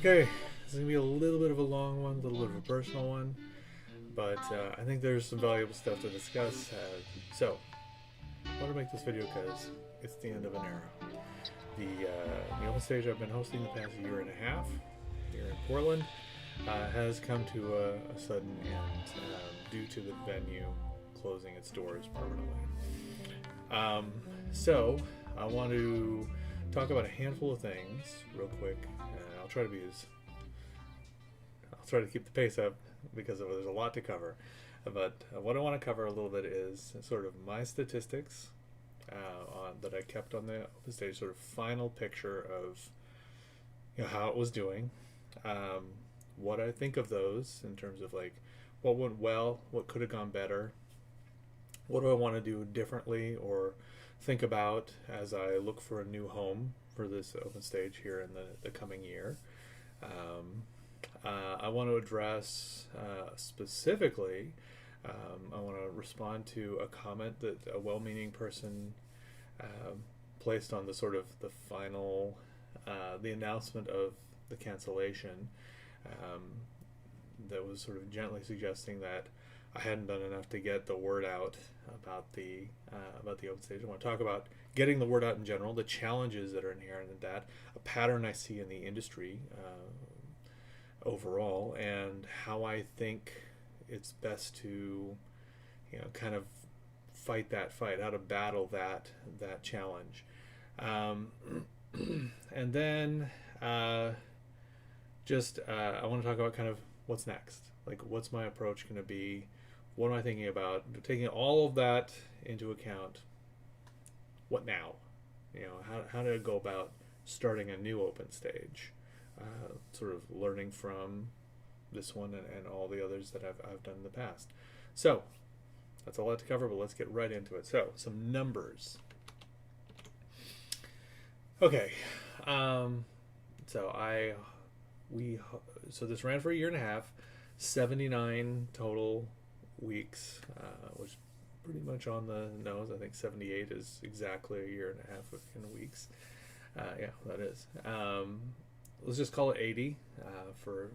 Okay, this is going to be a little bit of a long one, a little bit of a personal one, but I think there's some valuable stuff to discuss. So, I want to make this video because it's the end of an era. The open stage I've been hosting the past year and a half here in Portland has come to a sudden end due to the venue closing its doors permanently. So, I want to talk about a handful of things real quick. I'll try to be as I'll try to keep the pace up because there's a lot to cover. But what I want to cover a little bit is sort of my statistics that I kept on the open stage, sort of final picture of how it was doing, what I think of those in terms of like what went well, what could have gone better, what do I want to do differently or think about as I look for a new home for this open stage here in the coming year. I want to address specifically, I want to respond to a comment that a well-meaning person placed on the sort of the final, the announcement of the cancellation, that was sort of gently suggesting that I hadn't done enough to get the word out about the open stage. I want to talk about getting the word out in general, the challenges that are inherent in that, a pattern I see in the industry overall, and how I think it's best to kind of fight that fight, how to battle that challenge, and then I want to talk about kind of what's next. Like, what's my approach going to be? What am I thinking about? Taking all of that into account, what now? How to go about starting a new open stage? Sort of learning from this one and all the others that I've done in the past. So, that's a lot to cover, but let's get right into it. So, some numbers. Okay. So this ran for a year and a half, 79 total weeks, which pretty much on the nose. I think 78 is exactly a year and a half in weeks. Yeah, that is. Let's just call it 80 for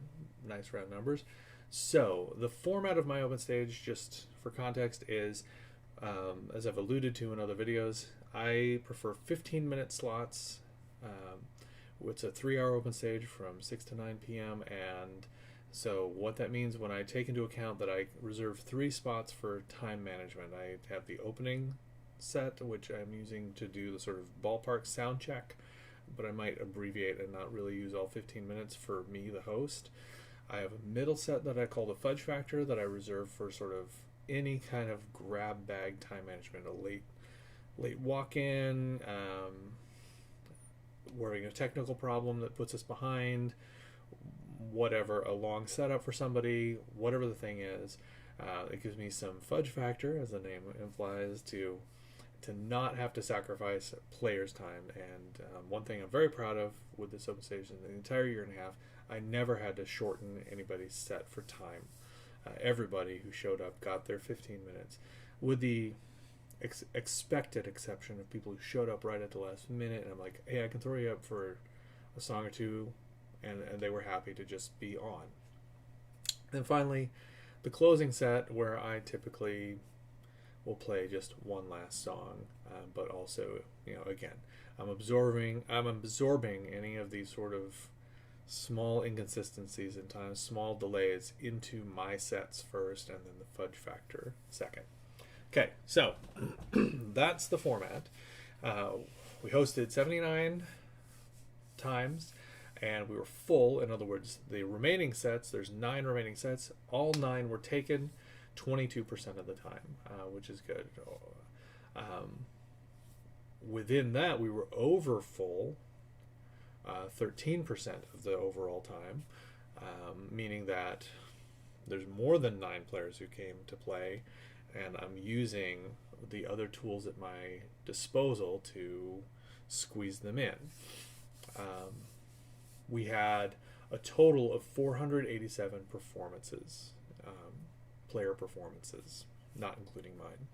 nice round numbers. So the format of my open stage, just for context, is as I've alluded to in other videos, I prefer 15-minute slots. It's a 3-hour open stage from 6 to 9 p.m. And so what that means, when I take into account that I reserve 3 spots for time management, I have the opening set, which I'm using to do the sort of ballpark sound check, but I might abbreviate and not really use all 15 minutes for me, the host. I have a middle set that I call the fudge factor that I reserve for sort of any kind of grab bag time management, a late walk-in, worrying a technical problem that puts us behind, whatever, a long setup for somebody, whatever the thing is. It gives me some fudge factor, as the name implies, to not have to sacrifice players' time. And one thing I'm very proud of with this open stage in the entire year and a half, I never had to shorten anybody's set for time. Everybody who showed up got their 15 minutes, with the expected exception of people who showed up right at the last minute, and I'm like, hey, I can throw you up for a song or two, and they were happy to just be on. Then finally, the closing set, where I typically will play just one last song, but also, again, I'm absorbing any of these sort of small inconsistencies in time, small delays into my sets first, and then the fudge factor second. Okay, so that's the format. We hosted 79 times, and we were full. In other words, the remaining sets, there's 9 remaining sets, all 9 were taken 22% of the time, which is good. Within that, we were over full 13% of the overall time, meaning that there's more than 9 players who came to play, and I'm using the other tools at my disposal to squeeze them in. We had a total of 487 performances, player performances, not including mine.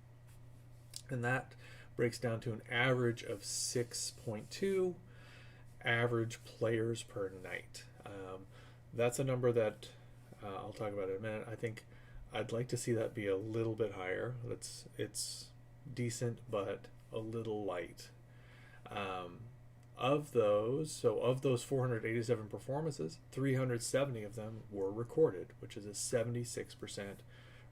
And that breaks down to an average of 6.2 average players per night. That's a number that I'll talk about in a minute. I think I'd like to see that be a little bit higher. It's decent, but a little light. Of those 487 performances, 370 of them were recorded, which is a 76%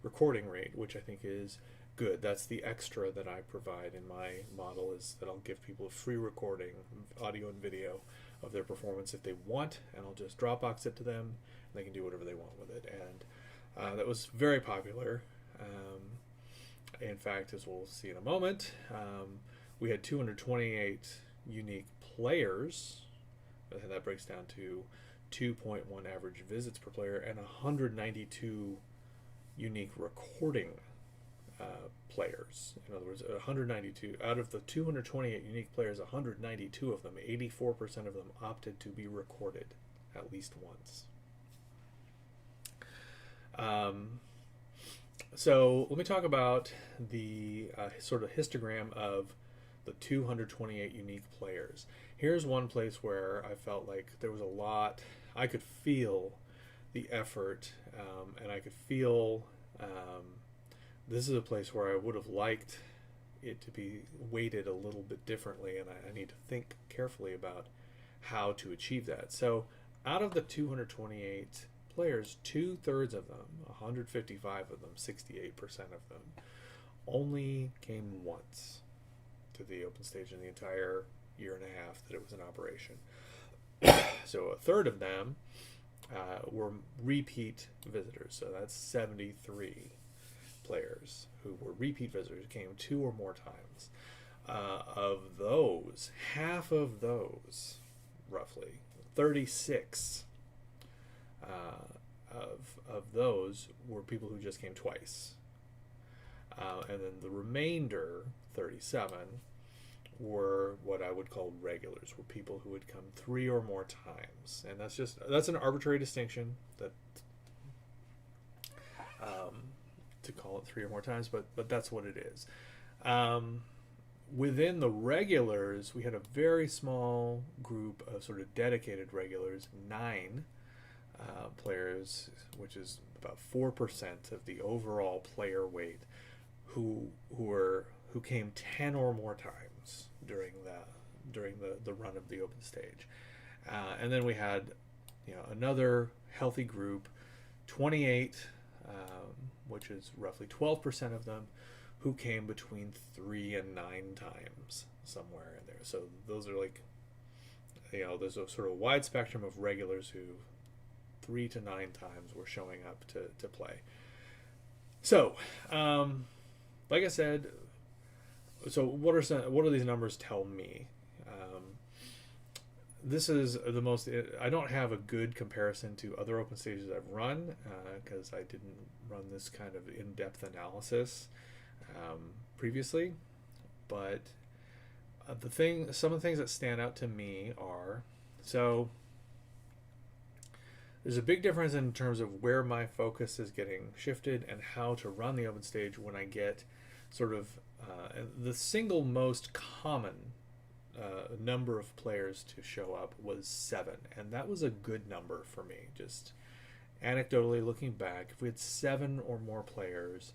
recording rate, which I think is good. That's the extra that I provide in my model, is that I'll give people a free recording, audio and video, of their performance if they want, and I'll just Dropbox it to them, and they can do whatever they want with it. And that was very popular. In fact, as we'll see in a moment, we had 228 unique players, and that breaks down to 2.1 average visits per player, and 192 unique recording players. In other words, 192 out of the 228 unique players, 192 of them, 84% of them, opted to be recorded at least once. So let me talk about the sort of histogram of the 228 unique players. Here's one place where I felt like there was a lot. I could feel the effort, and I could feel this is a place where I would have liked it to be weighted a little bit differently, and I need to think carefully about how to achieve that. So out of the 228 players, 2/3 of them, 155 of them, 68% of them, only came once to the open stage in the entire year and a half that it was in operation. So 1/3 of them were repeat visitors. So that's 73 players who were repeat visitors, came 2 or more times. Of those, half of those, roughly 36 of those were people who just came twice. And then the remainder, 37, were what I would call regulars, were people who had come 3 or more times. And that's an arbitrary distinction, that to call it 3 or more times, but that's what it is. Within the regulars, we had a very small group of sort of dedicated regulars, 9 players, which is about 4% of the overall player weight, who came 10 or more times during the run of the open stage. And then we had another healthy group, 28, which is roughly 12% of them, who came between 3 and 9 times, somewhere in there. So those are like, there's a sort of wide spectrum of regulars who 3 to 9 times were showing up to play. So, like I said, so what do these numbers tell me? This is the most. I don't have a good comparison to other open stages I've run, because I didn't run this kind of in-depth analysis previously. But some of the things that stand out to me are, so there's a big difference in terms of where my focus is getting shifted and how to run the open stage when I get sort of the single most common number of players to show up was 7, and that was a good number for me. Just anecdotally looking back, if we had 7 or more players,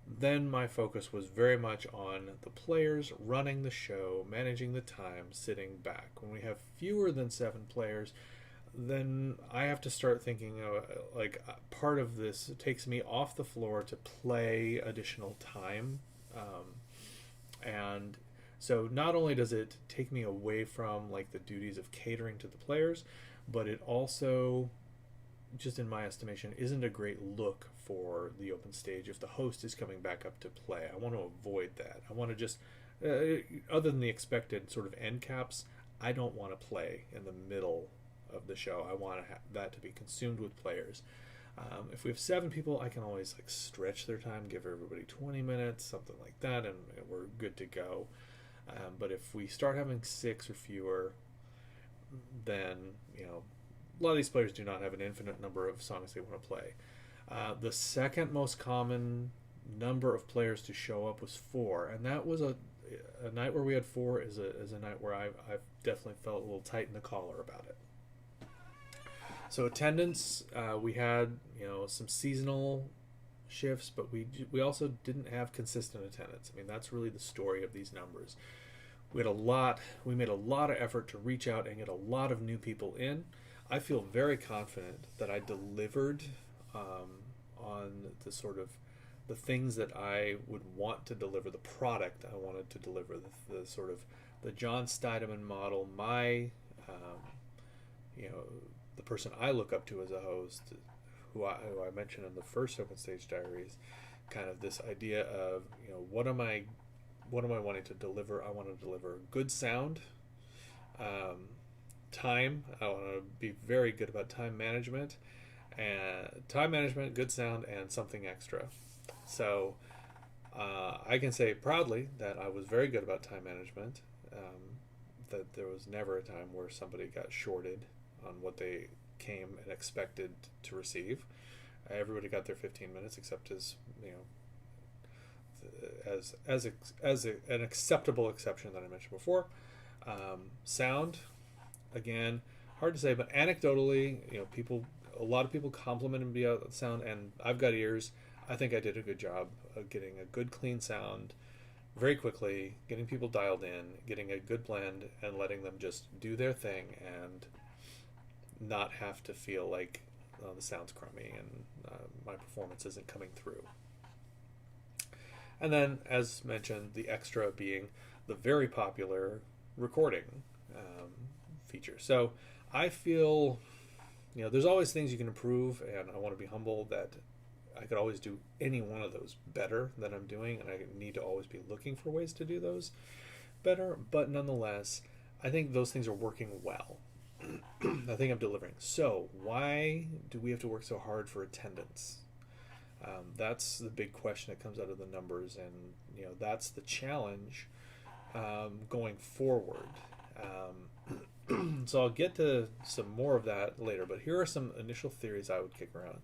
then my focus was very much on the players running the show, managing the time, sitting back. When we have fewer than 7 players, then I have to start thinking like part of this takes me off the floor to play additional time, and so not only does it take me away from like the duties of catering to the players, but it also, just in my estimation, isn't a great look for the open stage if the host is coming back up to play. I want to avoid that. I want to just, other than the expected sort of end caps, I don't want to play in the middle of the show. I want that to be consumed with players. If we have 7 people, I can always like stretch their time, give everybody 20 minutes, something like that, and we're good to go. But if we start having 6 or fewer, then a lot of these players do not have an infinite number of songs they want to play. The second most common number of players to show up was 4, and that was a night where we had 4 is a night where I've definitely felt a little tight in the collar about it. So attendance, we had some seasonal shifts, but we also didn't have consistent attendance. I mean, that's really the story of these numbers. We made a lot of effort to reach out and get a lot of new people in. I feel very confident that I delivered on the sort of the things that I would want to deliver, the product I wanted to deliver, the sort of the John Steideman model, my the person I look up to as a host, who I mentioned in the first Open Stage Diaries, kind of this idea of what am I wanting to deliver? I want to deliver good sound, time. I want to be very good about time management, good sound, and something extra. So I can say proudly that I was very good about time management. That there was never a time where somebody got shorted on what they came and expected to receive. Everybody got their 15 minutes, except as an acceptable exception that I mentioned before. Sound, again, hard to say, but anecdotally, a lot of people complimented me on the sound, and I've got ears. I think I did a good job of getting a good, clean sound very quickly, getting people dialed in, getting a good blend, and letting them just do their thing and not have to feel like the sound's crummy and my performance isn't coming through. And then, as mentioned, the extra being the very popular recording feature. So I feel, there's always things you can improve, and I want to be humble that I could always do any one of those better than I'm doing, and I need to always be looking for ways to do those better. But nonetheless, I think those things are working well. I think I'm delivering. So why do we have to work so hard for attendance? That's the big question that comes out of the numbers, and that's the challenge going forward. So I'll get to some more of that later, but here are some initial theories I would kick around.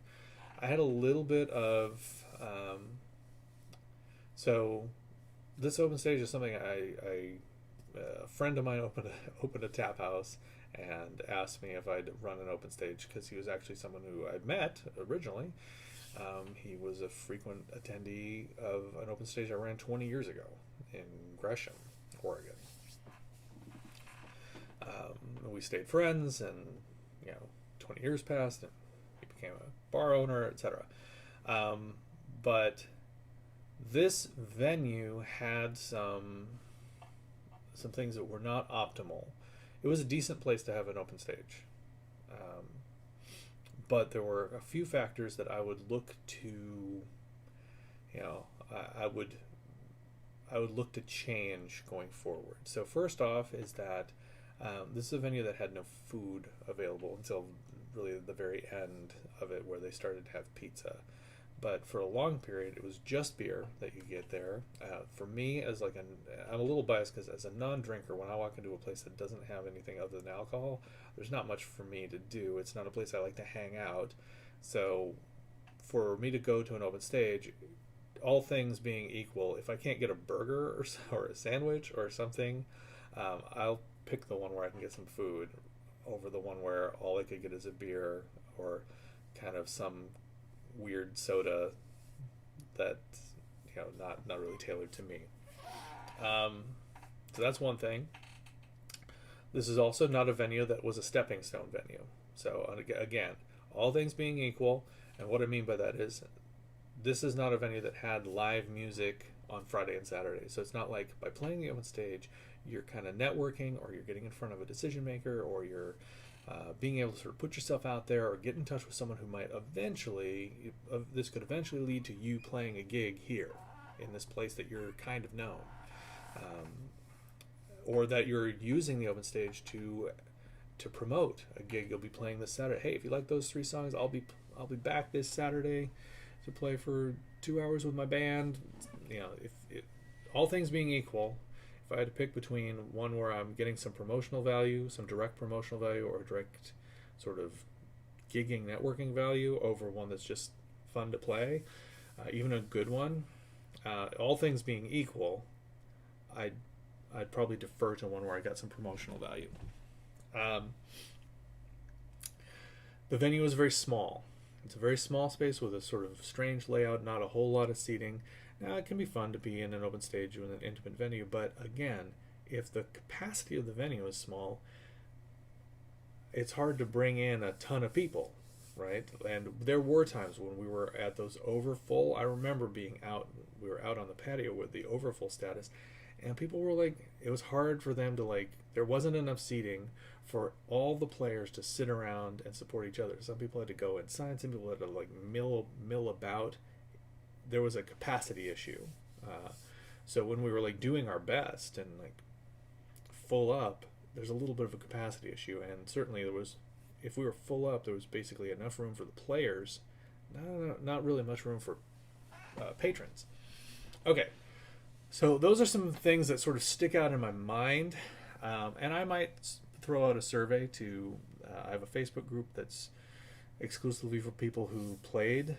I had a little bit of so this open stage is something a friend of mine opened a tap house and asked me if I'd run an open stage, because he was actually someone who I'd met originally. He was a frequent attendee of an open stage I ran 20 years ago in Gresham, Oregon. We stayed friends, and 20 years passed, and he became a bar owner, etc. But this venue had some things that were not optimal. It was a decent place to have an open stage, but there were a few factors that I would look to. I would look to change going forward. So first off is that this is a venue that had no food available until really the very end of it, where they started to have pizza. But for a long period, it was just beer that you get there. For me, I'm a little biased, because as a non-drinker, when I walk into a place that doesn't have anything other than alcohol, there's not much for me to do. It's not a place I like to hang out. So for me to go to an open stage, all things being equal, if I can't get a burger or a sandwich or something, I'll pick the one where I can get some food over the one where all I could get is a beer or kind of some weird soda that not really tailored to me. So that's one thing. This is also not a venue that was a stepping stone venue. So again, all things being equal, and what I mean by that is this is not a venue that had live music on Friday and Saturday. So it's not like by playing the open stage you're kind of networking, or you're getting in front of a decision maker, or you're being able to sort of put yourself out there or get in touch with someone who might eventually, this could eventually lead to you playing a gig here in this place that you're kind of known, or that you're using the open stage to promote a gig you'll be playing this Saturday. Hey, if you like those 3 songs, I'll be back this Saturday to play for 2 hours with my band. All things being equal, if I had to pick between one where I'm getting some promotional value, some direct promotional value, or direct sort of gigging networking value, over one that's just fun to play, even a good one, all things being equal, I'd probably defer to one where I got some promotional value. The venue is very small. It's a very small space with a sort of strange layout, not a whole lot of seating. Now, it can be fun to be in an open stage with an intimate venue, but again, if the capacity of the venue is small, it's hard to bring in a ton of people, right? And there were times when we were at those overfull. I remember being out, we were out on the patio with the overfull status, and people were like, it was hard for them to, like, there wasn't enough seating for all the players to sit around and support each other. Some people had to go inside, some people had to, like, mill about. There was a capacity issue. So when we were, like, doing our best and, like, full up, there's a little bit of a capacity issue. And certainly there was, if we were full up, there was basically enough room for the players, not really much room for patrons. Okay, so those are some things that sort of stick out in my mind. And I might throw out a survey to, I have a Facebook group that's exclusively for people who played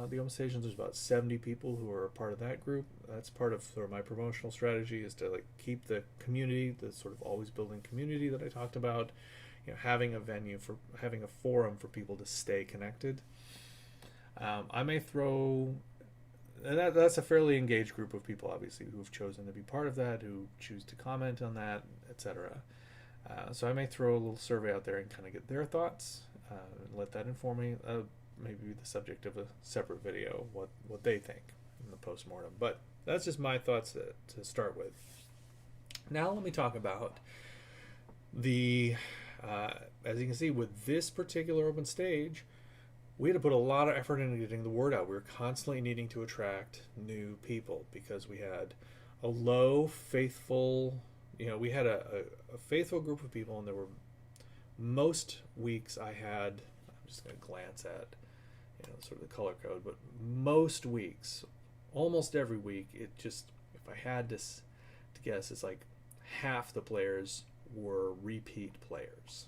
the open stations. There's about 70 people who are a part of that group. That's part of sort of my promotional strategy, is to, like, keep the community, the sort of always building community that I talked about, you know, having a venue, for having a forum for people to stay connected. I may throw, and that's a fairly engaged group of people, obviously, who've chosen to be part of that, who choose to comment on that, etc. So I may throw a little survey out there and kind of get their thoughts, and let that inform me. Maybe the subject of a separate video, what they think in the post-mortem. But that's just my thoughts to start with. Now let me talk about the, as you can see, with this particular open stage, we had to put a lot of effort into getting the word out. We were constantly needing to attract new people because we had a low, faithful, we had a faithful group of people, and there were, most weeks I had, I'm just going to glance at, sort of the color code, but most weeks, almost every week, it just, if I had to guess, it's like half the players were repeat players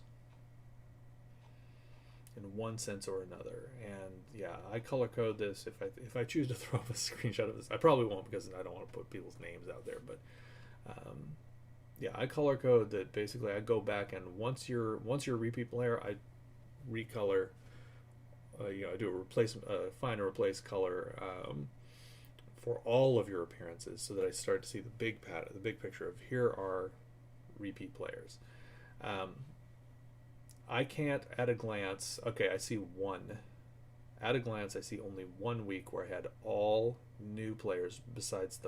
in one sense or another. And yeah, I color code this. If I choose to throw up a screenshot of this, I probably won't, because I don't want to put people's names out there, but yeah, I color code that. Basically I go back, and once you're a repeat player, I recolor, I do a replace, find and replace color for all of your appearances, so that I start to see the big picture of, here are repeat players. I can't at a glance, okay, I see one. At a glance, I see only 1 week where I had all new players, besides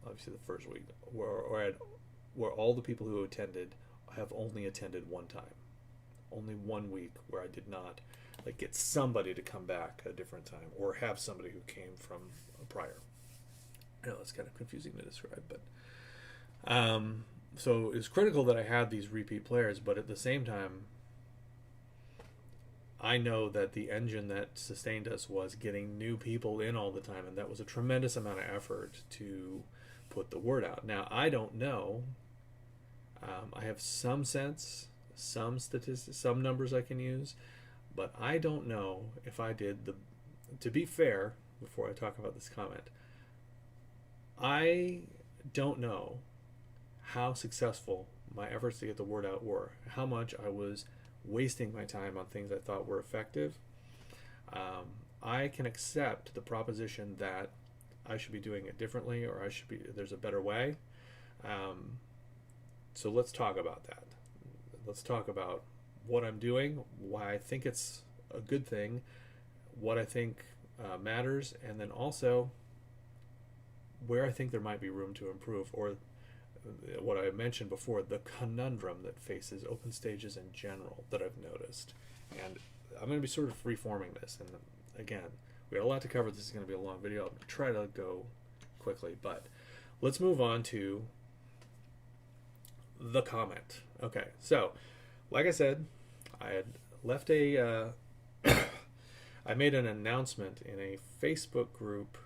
obviously the first week, where all the people who attended have only attended one time. Only 1 week where I did not, like, get somebody to come back a different time, or have somebody who came from a prior. I know that's kind of confusing to describe, but so it's critical that I had these repeat players, but at the same time, I know that the engine that sustained us was getting new people in all the time, and that was a tremendous amount of effort to put the word out. Now, I don't know. I have some sense, some statistics, some numbers I can use, but I don't know if I did to be fair, before I talk about this comment, I don't know how successful my efforts to get the word out were, how much I was wasting my time on things I thought were effective. I can accept the proposition that I should be doing it differently, or there's a better way. So let's talk about that. Let's talk about what I'm doing, why I think it's a good thing, what I think matters, and then also where I think there might be room to improve, or what I mentioned before, the conundrum that faces open stages in general that I've noticed. And I'm going to be sort of reforming this. And again, we got a lot to cover. This is going to be a long video. I'll try to go quickly, but let's move on to the comment. Okay, so like I said, I had left I made an announcement in a Facebook group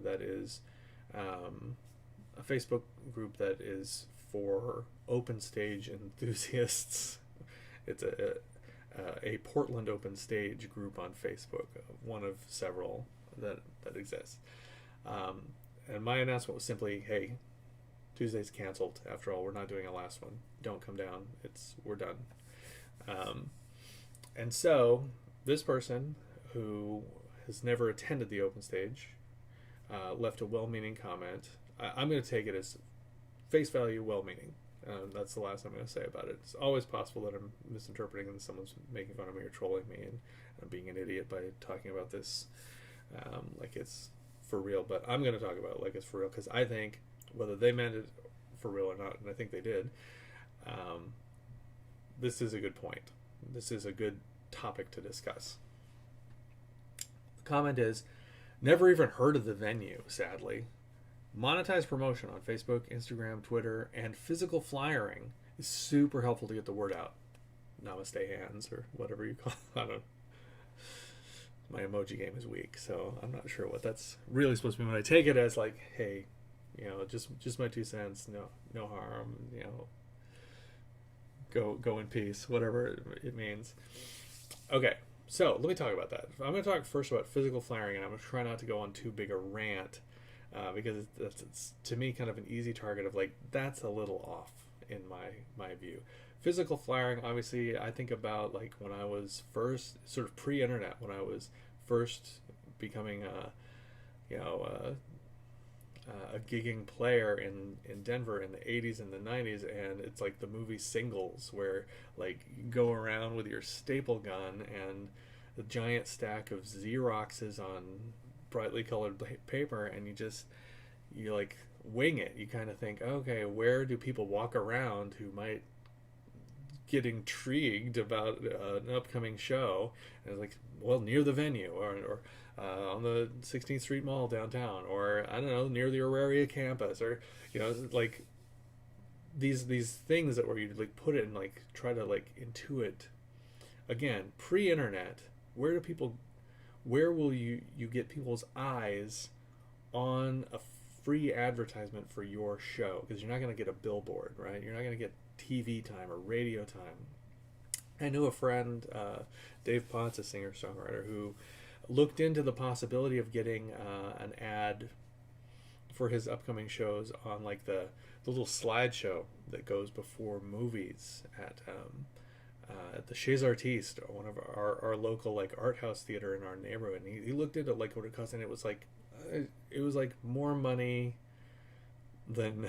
that is a Facebook group that is for open stage enthusiasts. It's a Portland open stage group on Facebook, one of several that exists. And my announcement was simply, hey, Tuesday's canceled. After all, we're not doing a last one. Don't come down. We're done. And so this person who has never attended the open stage left a well-meaning comment. I'm going to take it as face value well-meaning. That's the last I'm going to say about it. It's always possible that I'm misinterpreting and someone's making fun of me or trolling me, and I'm being an idiot by talking about this like it's for real. But I'm going to talk about it like it's for real, because I think whether they meant it for real or not, and I think they did, this is a good point. This is a good topic to discuss. The comment is, never even heard of the venue, sadly. Monetize promotion on Facebook, Instagram, Twitter, and physical flyering is super helpful to get the word out. Namaste hands, or whatever you call it. I don't know. My emoji game is weak, so I'm not sure what that's really supposed to mean. When I take it as like, hey, just my 2 cents, no harm, go in peace, whatever it means. Okay, so let me talk about that. I'm going to talk first about physical flyering, and I'm going to try not to go on too big a rant, because it's to me kind of an easy target of like, that's a little off in my view. Physical flyering, obviously, I think about like when I was first, sort of pre-internet, when I was first becoming a gigging player in Denver in the 80s and the 90s, and it's like the movie Singles, where like you go around with your staple gun and the giant stack of Xeroxes on brightly colored paper, and you like wing it. You kind of think, okay, where do people walk around who might get intrigued about an upcoming show? And it's like, well, near the venue, or on the 16th Street Mall downtown, or I don't know, near the Auraria campus, or like these things that where you like put it and like try to like intuit. Again, pre-internet, where will you get people's eyes on a free advertisement for your show? Because you're not going to get a billboard, right? You're not going to get TV time or radio time. I knew a friend, Dave Potts, a singer-songwriter, who looked into the possibility of getting an ad for his upcoming shows on like the little slideshow that goes before movies at the Chez Artistes, one of our local like art house theater in our neighborhood. And he looked into like what it cost, and it was like more money than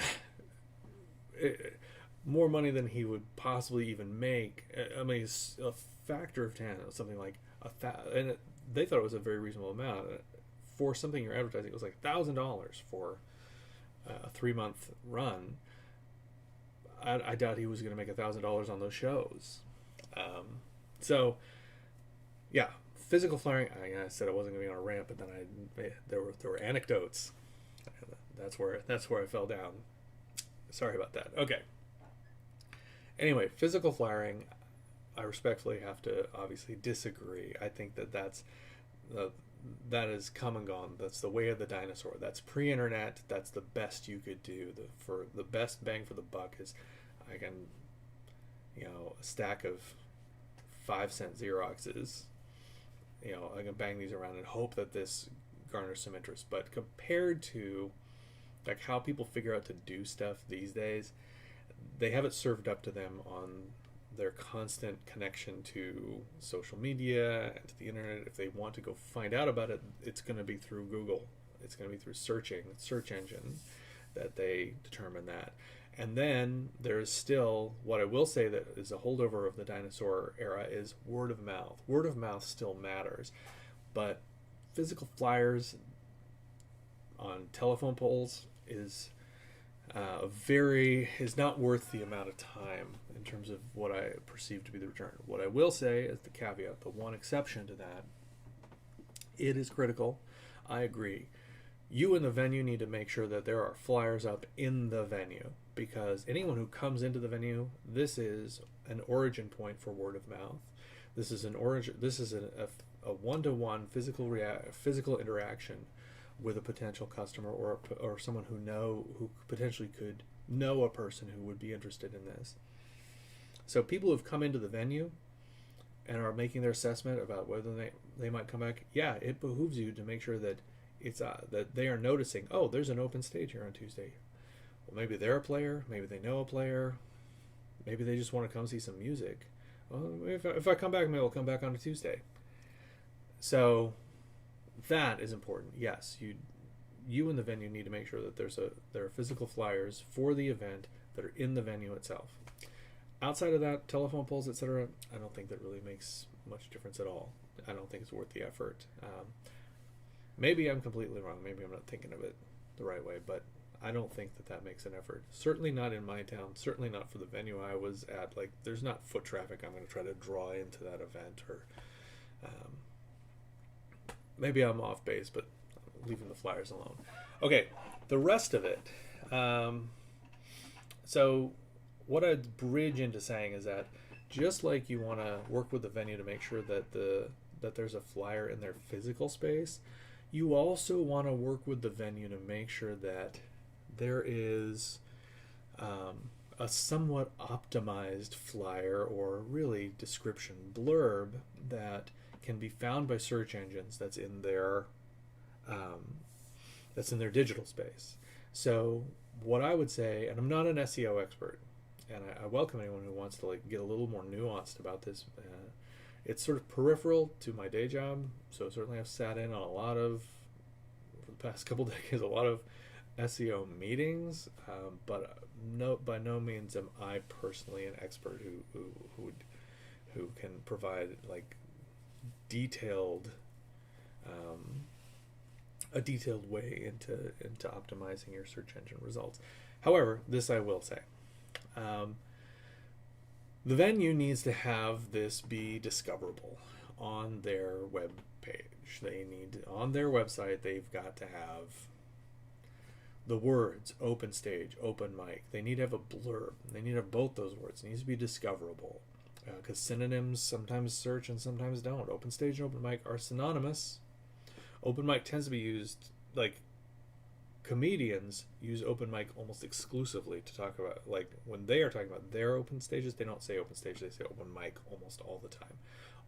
more money than he would possibly even make. I mean, it's a factor of 10. It was something like and they thought it was a very reasonable amount for something you're advertising. It was like $1,000 for a 3-month run. I doubt he was going to make $1,000 on those shows. So yeah, physical flyering. I said I wasn't going to be on a rant, but then there were anecdotes. That's where I fell down. Sorry about that. Okay. Anyway, physical flyering, I respectfully have to obviously disagree. I think that is come and gone. That's the way of the dinosaur. That's pre-internet. That's the best you could do. For the best bang for the buck is, I can, a stack of 5-cent Xeroxes. I can bang these around and hope that this garners some interest. But compared to like how people figure out to do stuff these days, they have it served up to them on their constant connection to social media and to the internet. If they want to go find out about it, it's going to be through Google. It's going to be through search engine that they determine that. And then there's still, what I will say that is a holdover of the dinosaur era, is word of mouth. Word of mouth still matters, but physical flyers on telephone poles is not worth the amount of time in terms of what I perceive to be the return. What I will say is the caveat, the one exception to that, it is critical. I agree. You in the venue need to make sure that there are flyers up in the venue, because anyone who comes into the venue, this is an origin point for word of mouth. This is a one-to-one physical interaction with a potential customer or someone who potentially could know a person who would be interested in this. So people who've come into the venue and are making their assessment about whether they might come back, yeah, it behooves you to make sure that it's that they are noticing, oh, there's an open stage here on Tuesday. Well, maybe they're a player, maybe they know a player, maybe they just want to come see some music. Well, if I come back, maybe I'll come back on a Tuesday. So that is important. Yes, you and the venue need to make sure that there are physical flyers for the event that are in the venue itself. Outside of that, telephone poles, etc., I don't think that really makes much difference at all. I don't think it's worth the effort. Maybe I'm completely wrong. Maybe I'm not thinking of it the right way, but I don't think that makes an effort. Certainly not in my town. Certainly not for the venue I was at. Like, there's not foot traffic I'm going to try to draw into that event. Or maybe I'm off base, but I'm leaving the flyers alone. Okay, the rest of it. So what I'd bridge into saying is that just like you want to work with the venue to make sure that there's a flyer in their physical space, you also want to work with the venue to make sure that there is a somewhat optimized flyer or really description blurb that can be found by search engines that's in their digital space. So what I would say, and I'm not an SEO expert, and I welcome anyone who wants to like get a little more nuanced about this. It's sort of peripheral to my day job, so certainly I've sat in on for the past couple decades, a lot of SEO meetings, but by no means am I personally an expert who can provide like a detailed way into optimizing your search engine results. However, this I will say. The venue needs to have this be discoverable on their web page. On their website, they've got to have the words open stage, open mic. They need to have a blurb. They need to have both those words. It needs to be discoverable because synonyms sometimes search and sometimes don't. Open stage and open mic are synonymous. Open mic tends to be used, like, comedians use open mic almost exclusively to talk about, like, when they are talking about their open stages, they don't say open stage, they say open mic almost all the time.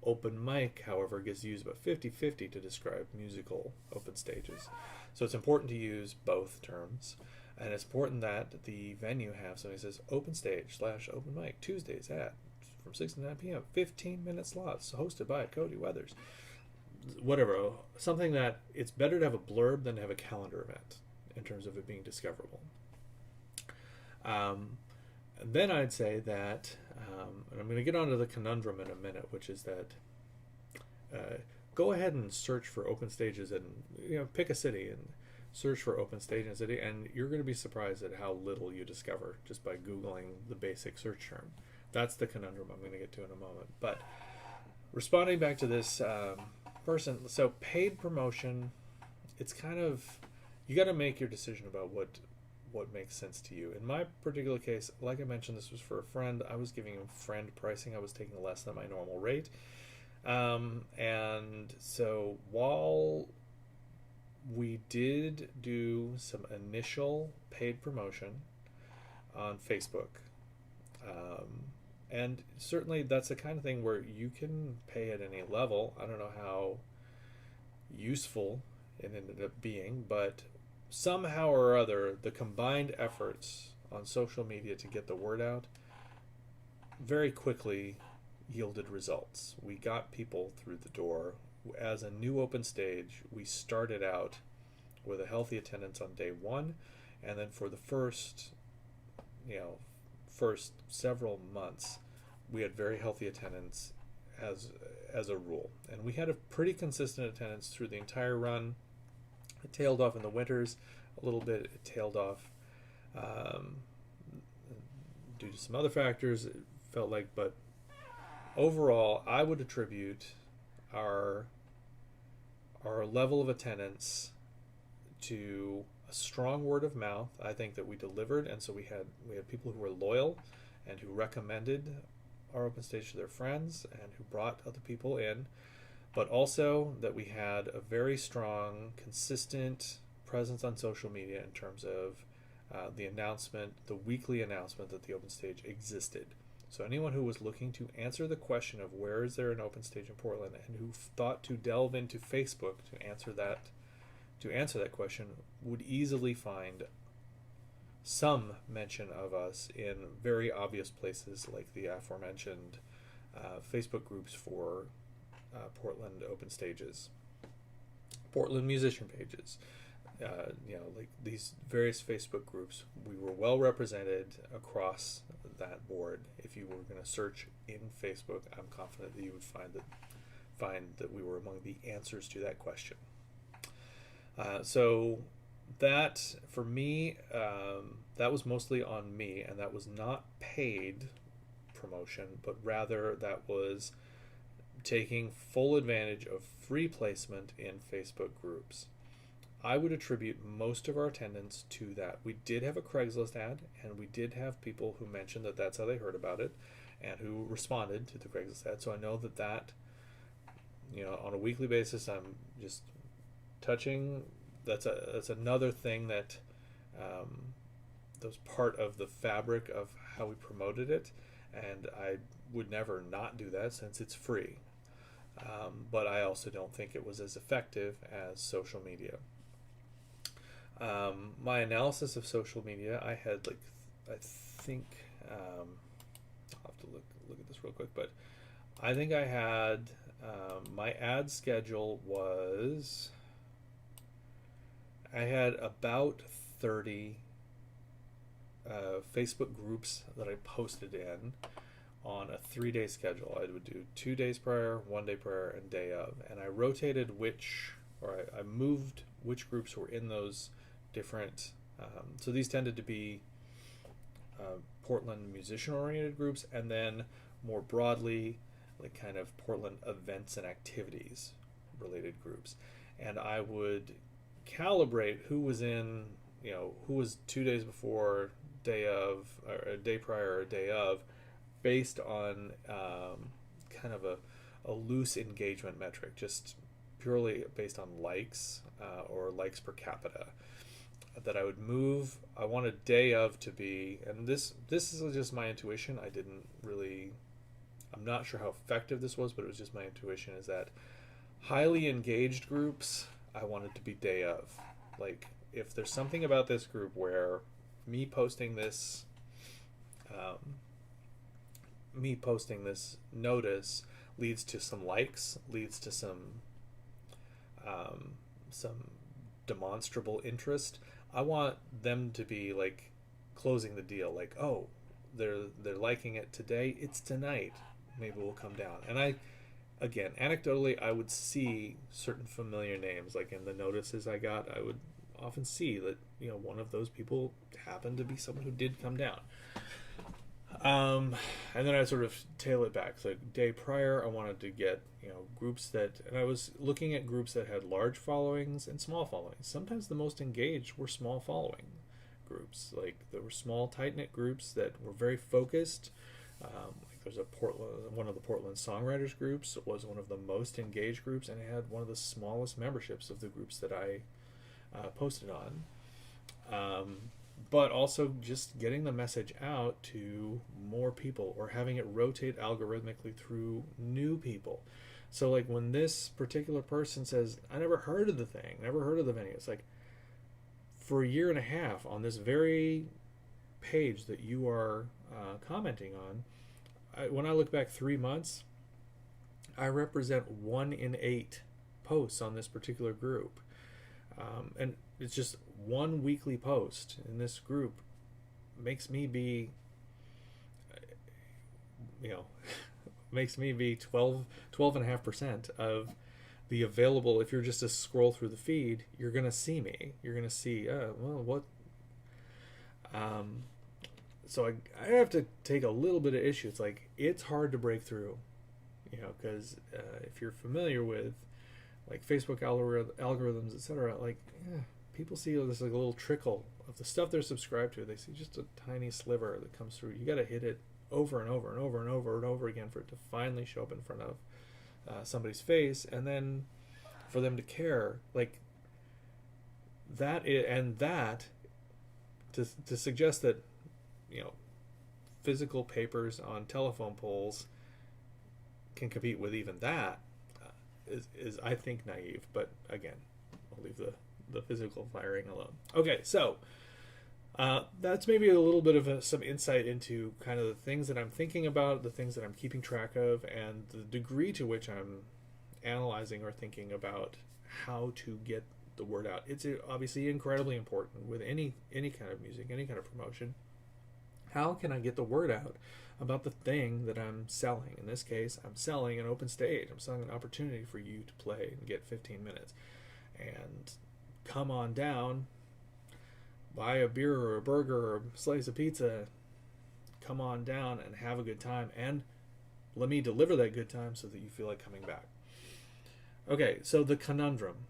Open mic, however, gets used about 50-50 to describe musical open stages. So it's important to use both terms, and it's important that the venue have something that says open stage / open mic Tuesdays from 6 to 9 p.m. 15-minute slots hosted by Cody Weathers. Whatever, something that it's better to have a blurb than to have a calendar event in terms of it being discoverable. Then I'd say that, and I'm going to get onto the conundrum in a minute, which is that go ahead and search for open stages and pick a city and search for open stage in a city, and you're going to be surprised at how little you discover just by Googling the basic search term. That's the conundrum I'm going to get to in a moment. But responding back to this person, so paid promotion, it's kind of, you got to make your decision about what makes sense to you. In my particular case, like I mentioned, this was for a friend. I was giving him friend pricing. I was taking less than my normal rate. And so while we did do some initial paid promotion on Facebook, and certainly that's the kind of thing where you can pay at any level. I don't know how useful it ended up being, but somehow or other, the combined efforts on social media to get the word out very quickly yielded results. We got people through the door. As a new open stage, we started out with a healthy attendance on day one, and then for the first several months, we had very healthy attendance as a rule. And we had a pretty consistent attendance through the entire run. It tailed off in the winters a little bit. It tailed off due to some other factors, it felt like. But overall, I would attribute our level of attendance to a strong word of mouth. I think that we delivered, and so we had people who were loyal and who recommended our open stage to their friends and who brought other people in, but also that we had a very strong, consistent presence on social media in terms of the weekly announcement that the open stage existed. So anyone who was looking to answer the question of where is there an open stage in Portland and who thought to delve into Facebook to answer that question would easily find some mention of us in very obvious places like the aforementioned Facebook groups for Portland open stages, Portland musician pages, like these various Facebook groups. We were well represented across that board. If you were going to search in Facebook, I'm confident that you would find that we were among the answers to that question. So that, for me, that was mostly on me, and that was not paid promotion, but rather that was taking full advantage of free placement in Facebook groups. I would attribute most of our attendance to that. We did have a Craigslist ad, and we did have people who mentioned that that's how they heard about it, and who responded to the Craigslist ad. So I know that on a weekly basis, I'm just touching. That's another thing that was part of the fabric of how we promoted it, and I would never not do that since it's free. But I also don't think it was as effective as social media. My analysis of social media, I had I think I'll have to look at this real quick, but I think I had my ad schedule was, I had about 30 Facebook groups that I posted in on a 3-day schedule. I would do 2 days prior, 1 day prior, and day of. And I rotated I moved which groups were in those different. So these tended to be Portland musician-oriented groups, and then more broadly, like kind of Portland events and activities related groups. And I would calibrate who was in, who was 2 days before, day of, or a day prior, or day of, based on kind of a loose engagement metric, just purely based on likes or likes per capita. That I would move. I wanted day of to be, and this is just my intuition. I'm not sure how effective this was, but it was just my intuition, is that highly engaged groups, I wanted to be day of. Like, if there's something about this group where me posting this notice leads to some likes, leads to some demonstrable interest, I want them to be like closing the deal. Like, oh, they're liking it today, it's tonight, maybe we'll come down. And again, anecdotally, I would see certain familiar names, like in the notices I got. I would often see that one of those people happened to be someone who did come down. And then I sort of tail it back. So day prior, I wanted to get groups and I was looking at groups that had large followings and small followings. Sometimes the most engaged were small following groups. Like, there were small, tight-knit groups that were very focused. Like there's one of the Portland songwriters groups was one of the most engaged groups, and it had one of the smallest memberships of the groups that I posted on. But also just getting the message out to more people, or having it rotate algorithmically through new people. So like when this particular person says, I never heard of the thing, never heard of the venue, it's like, for a year and a half on this very page that you are commenting on, when I look back 3 months, I represent 1 in 8 posts on this particular group. And it's just one weekly post in this group makes me be, makes me be 12.5% of the available. If you're just to scroll through the feed, you're going to see me. You're going to see, what? So I have to take a little bit of issue. It's like, it's hard to break through, because if you're familiar with like Facebook algorithms, etc., like, people see this like a little trickle of the stuff they're subscribed to. They see just a tiny sliver that comes through. You got to hit it over and over and over and over and over again for it to finally show up in front of somebody's face, and then for them to care. Like that to suggest that physical papers on telephone poles can compete with even that is I think naive. But again, I'll leave the physical firing alone. Okay, so That's maybe a little bit of some insight into kind of the things that I'm thinking about, the things that I'm keeping track of, and the degree to which I'm analyzing or thinking about how to get the word out. It's obviously incredibly important with any kind of music, any kind of promotion. How can I get the word out about the thing that I'm selling? In this case, I'm selling an open stage. I'm selling an opportunity for you to play and get 15 minutes. And come on down, buy a beer or a burger or a slice of pizza, come on down and have a good time, and let me deliver that good time so that you feel like coming back. Okay, so the conundrum.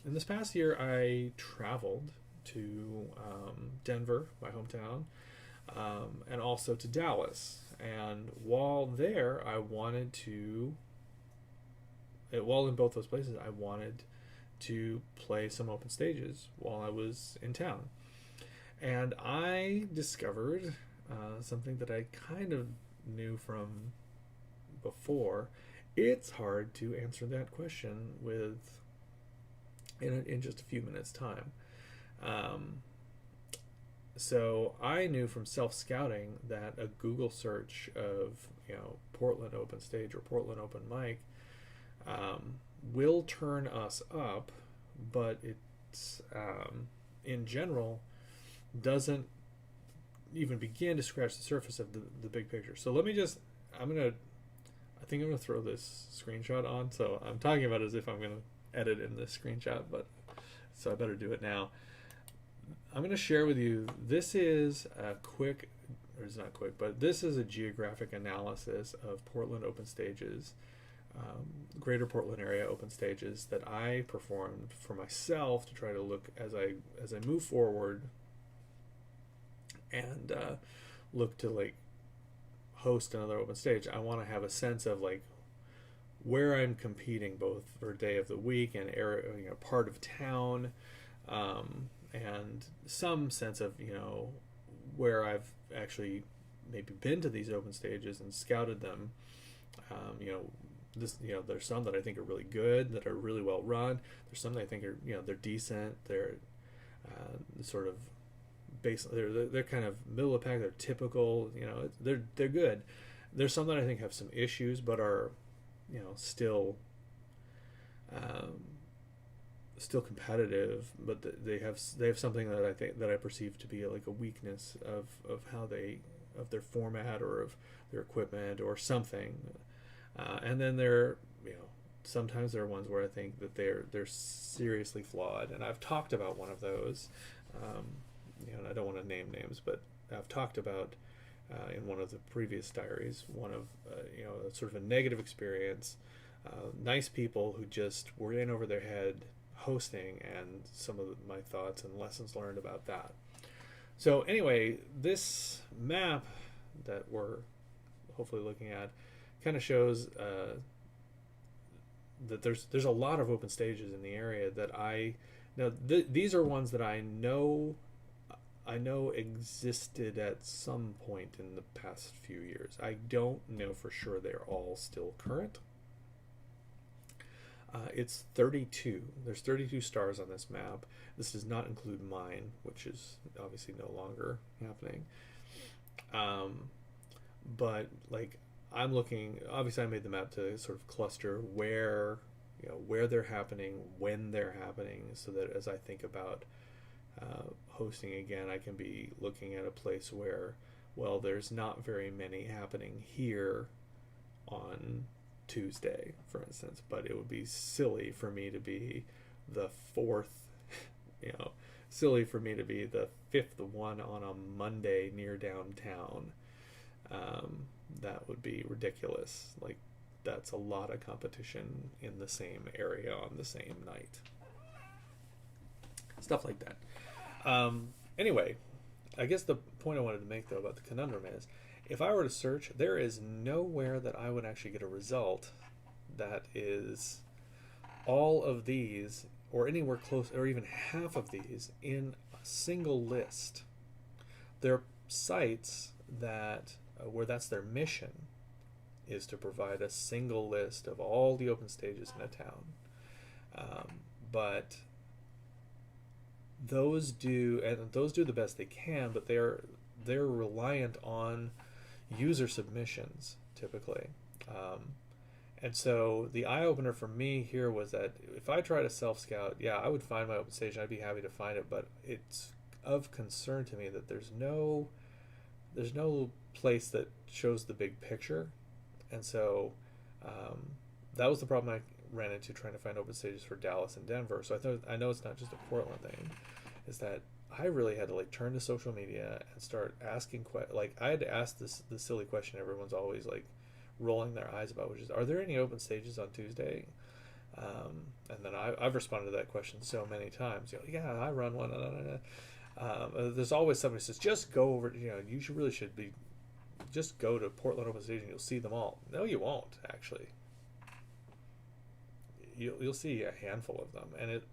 In this past year, I traveled to Denver, my hometown, and also to Dallas. And while there, while in both those places, I wanted to play some open stages while I was in town. And I discovered something that I kind of knew from before. It's hard to answer that question in just a few minutes' time. So I knew from self-scouting that a Google search of Portland Open Stage or Portland Open Mic will turn us up, but it's in general doesn't even begin to scratch the surface of the big picture. So I think I'm gonna throw this screenshot on. So I'm talking about it as if I'm gonna edit in this screenshot, but so I better do it now. I'm gonna share with you. This is a quick, or it's not quick, but this is a geographic analysis of Portland open stages, Greater Portland area open stages that I performed for myself to try to look as I move forward and look to like host another open stage. I want to have a sense of like where I'm competing, both for day of the week and area, part of town, and some sense of where I've actually maybe been to these open stages and scouted them. There's some that I think are really good, that are really well run. There's some that I think are they're decent. They're sort of they're kind of middle of the pack. They're typical. They're good. There's some that I think have some issues, but are still competitive. But they have something that I think that I perceive to be like a weakness of how of their format or of their equipment or something. And then sometimes there are ones where I think that they're seriously flawed, and I've talked about one of those. And I don't want to name names, but I've talked about in one of the previous diaries one of sort of a negative experience. Nice people who just were in over their head hosting, and some of my thoughts and lessons learned about that. So anyway, this map that we're hopefully looking at kind of shows that there's a lot of open stages in the area that these are ones that I know existed at some point in the past few years. I don't know for sure they're all still current. It's 32. There's 32 stars on this map. This does not include mine, which is obviously no longer happening. But like I'm looking, obviously I made the map to sort of cluster where they're happening, when they're happening, so that as I think about hosting again, I can be looking at a place where, well, there's not very many happening here on Tuesday, for instance, but it would be silly for me to be the fourth, silly for me to be the fifth one on a Monday near downtown. That would be ridiculous. Like, that's a lot of competition in the same area on the same night. Stuff like that. Anyway, I guess the point I wanted to make, though, about the conundrum is, if I were to search, there is nowhere that I would actually get a result that is all of these, or anywhere close, or even half of these, in a single list. There are sites that where that's their mission, is to provide a single list of all the open stages in a town. But those do the best they can, but they're reliant on user submissions typically. Um, and so the eye opener for me here was that if I try to self scout, yeah, I would find my open stage and I'd be happy to find it, but it's of concern to me that there's no place that shows the big picture. And so um, that was the problem I ran into trying to find open stages for Dallas and Denver. So I know it's not just a Portland thing, is that I really had to like turn to social media and start asking like I had to ask the silly question everyone's always like rolling their eyes about, which is, are there any open stages on Tuesday? And then I've responded to that question so many times. Yeah, I run one. There's always somebody who says, just go over. You should be just go to Portland Open Stage and you'll see them all. No, you won't actually. You'll see a handful of them, and it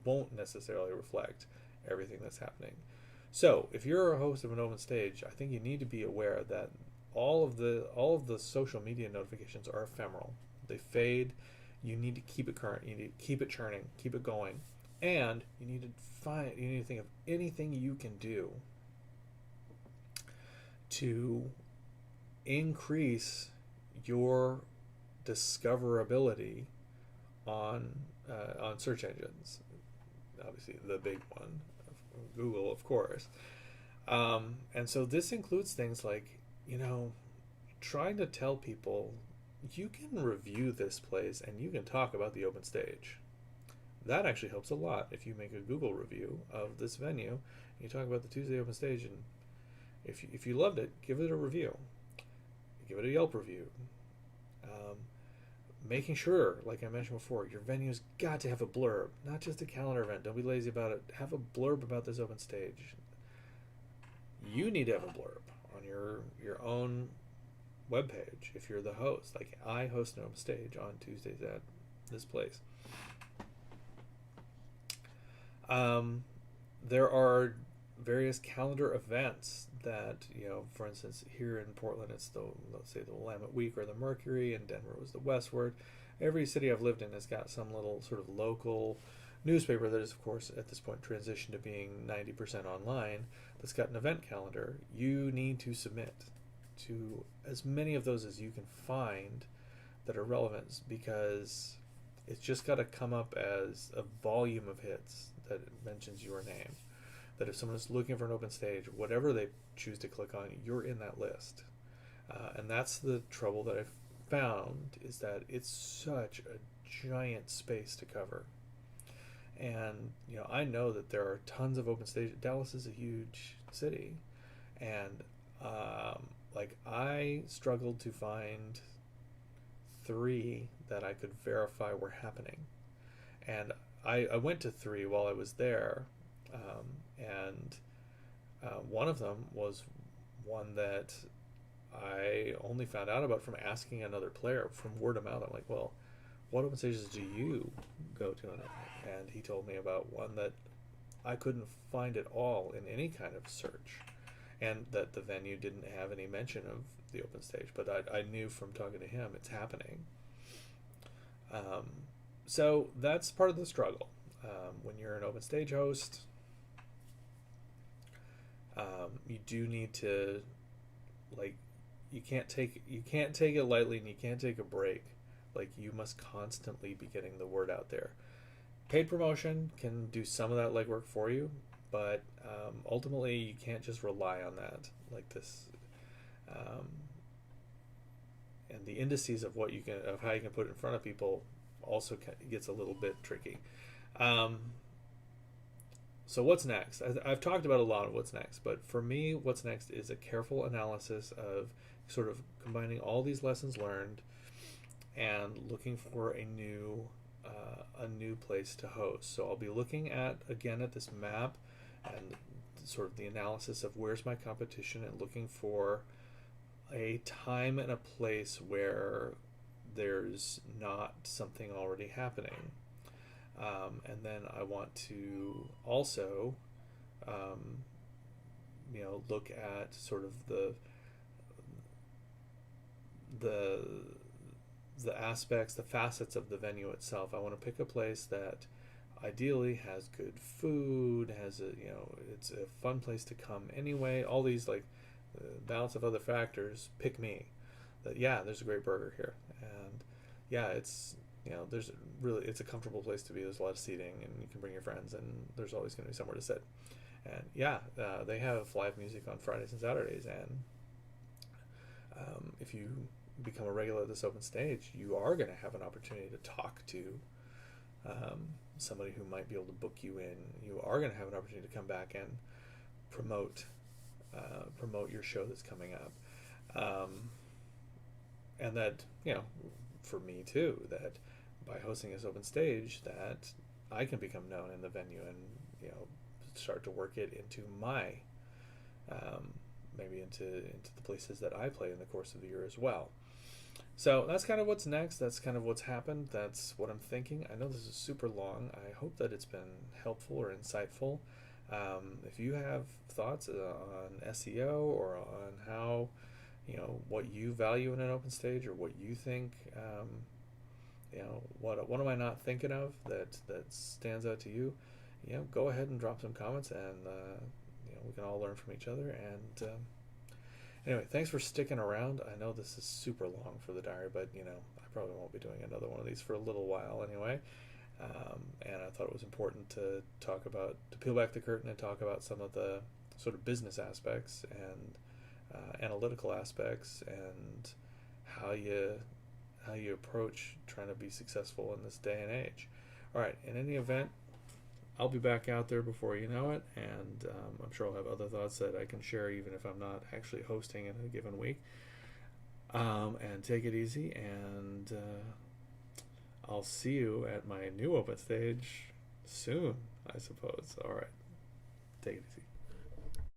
won't necessarily reflect everything that's happening. So if you're a host of an open stage, I think you need to be aware that all of the social media notifications are ephemeral. They fade. You need to keep it current. You need to keep it churning, keep it going, and you need to think of anything you can do to increase your discoverability on search engines. Obviously, the big one, Google, of course. And so this includes things like, trying to tell people you can review this place and you can talk about the open stage. That actually helps a lot if you make a Google review of this venue and you talk about the Tuesday open stage, and if you loved it, give it a review. Give it a Yelp review. Making sure, like I mentioned before, your venue's got to have a blurb, not just a calendar event. Don't be lazy about it. Have a blurb about this open stage. You need to have a blurb on your own webpage if you're the host. Like, I host an open stage on Tuesdays at this place. There are various calendar events that, for instance, here in Portland, it's let's say the Willamette Week or the Mercury, and Denver was the Westward. Every city I've lived in has got some little sort of local newspaper that is, of course, at this point transitioned to being 90% online, that's got an event calendar. You need to submit to as many of those as you can find that are relevant, because it's just got to come up as a volume of hits that mentions your name. That if someone is looking for an open stage, whatever they choose to click on, you're in that list. And that's the trouble that I've found, is that it's such a giant space to cover. And, I know that there are tons of open stages. Dallas is a huge city. And, I struggled to find 3 that I could verify were happening. And I went to 3 while I was there. And one of them was one that I only found out about from asking another player, from word of mouth. I'm like, well, what open stages do you go to? And he told me about one that I couldn't find at all in any kind of search, and that the venue didn't have any mention of the open stage. But I knew from talking to him it's happening. So that's part of the struggle. When you're an open stage host, you do need to, you can't take it lightly, and you can't take a break. You must constantly be getting the word out there. Paid promotion can do some of that legwork for you, but ultimately you can't just rely on that like this. And the indices of how you can put it in front of people also gets a little bit tricky. So what's next? I've talked about a lot of what's next, but for me, what's next is a careful analysis of sort of combining all these lessons learned and looking for a new place to host. So I'll be looking at this map and sort of the analysis of where's my competition, and looking for a time and a place where there's not something already happening. And then I want to also, look at sort of the aspects, the facets of the venue itself. I want to pick a place that ideally has good food, has a, you know, it's a fun place to come anyway. All these, like, balance of other factors pick me. That, yeah, there's a great burger here, and yeah, it's, you know, there's really, it's a comfortable place to be. There's a lot of seating, and you can bring your friends, and there's always going to be somewhere to sit. And yeah, they have live music on Fridays and Saturdays, and if you become a regular at this open stage, you are going to have an opportunity to talk to somebody who might be able to book you in. You are going to have an opportunity to come back and promote your show that's coming up, and that, you know, for me too, that by hosting this open stage, that I can become known in the venue and, you know, start to work it into my maybe into the places that I play in the course of the year as well. So that's kind of what's next. That's kind of what's happened. That's what I'm thinking. I know this is super long. I hope that it's been helpful or insightful. If you have thoughts on SEO or on how, you know, what you value in an open stage, or what you think, you know, what am I not thinking of that stands out to you, you know, go ahead and drop some comments, and you know, we can all learn from each other. And anyway, thanks for sticking around. I know this is super long for the diary, but, you know, I probably won't be doing another one of these for a little while anyway. And I thought it was important to peel back the curtain and talk about some of the sort of business aspects and analytical aspects, and how you approach trying to be successful in this day and age. All right, in any event, I'll be back out there before you know it, and I'm sure I'll have other thoughts that I can share even if I'm not actually hosting in a given week. And take it easy, and I'll see you at my new open stage soon, I suppose. All right, take it easy.